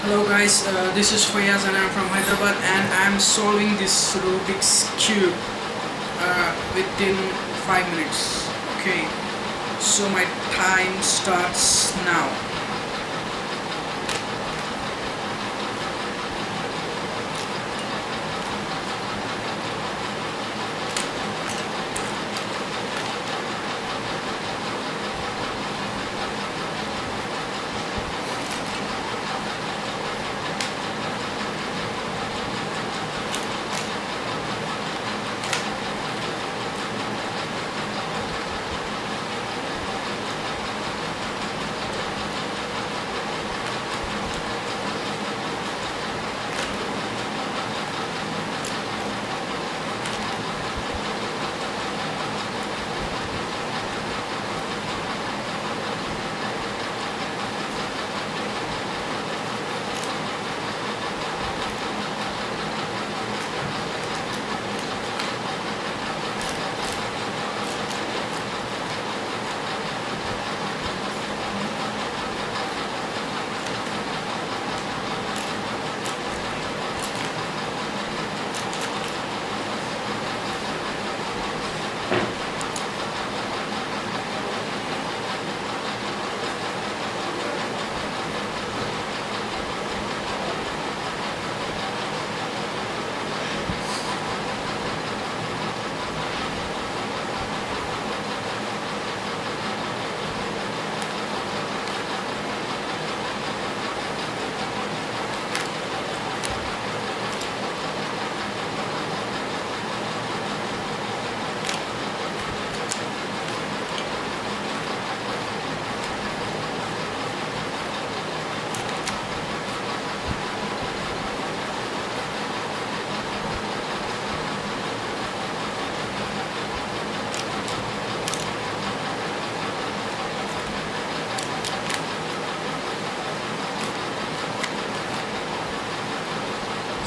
Hello guys, this is Faiyaz and I'm from Hyderabad and I'm solving this Rubik's Cube within 5 minutes. Okay, so my time starts now.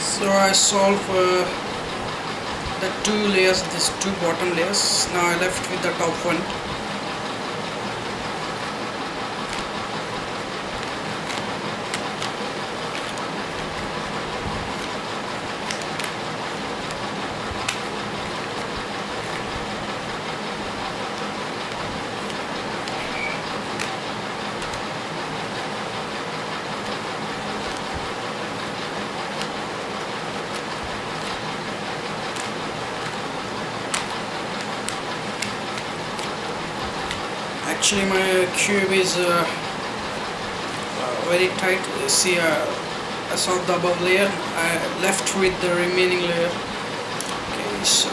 So I solve the two layers, these two bottom layers. Now I left with the top one. Actually my cube is very tight. See, I solved the above layer, I left with the remaining layer. Okay, so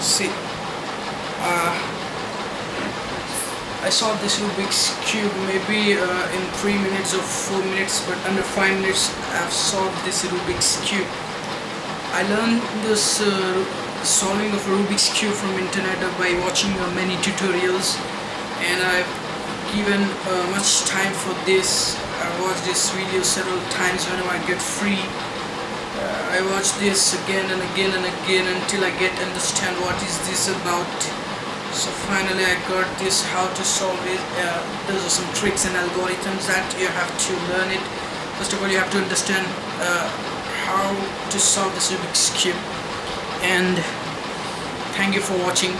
see, I solved this Rubik's Cube maybe in 3 minutes or 4 minutes, but under 5 minutes I've solved this Rubik's Cube. I learned this solving of Rubik's Cube from internet by watching many tutorials, and I've given much time for this. I watched this video several times whenever I get free. I watch this again and again and again until I get understand what is this about. So finally I got this, how to solve it. Those are some tricks and algorithms that you have to learn it. First of all, you have to understand how to solve this Rubik's Cube. And thank you for watching.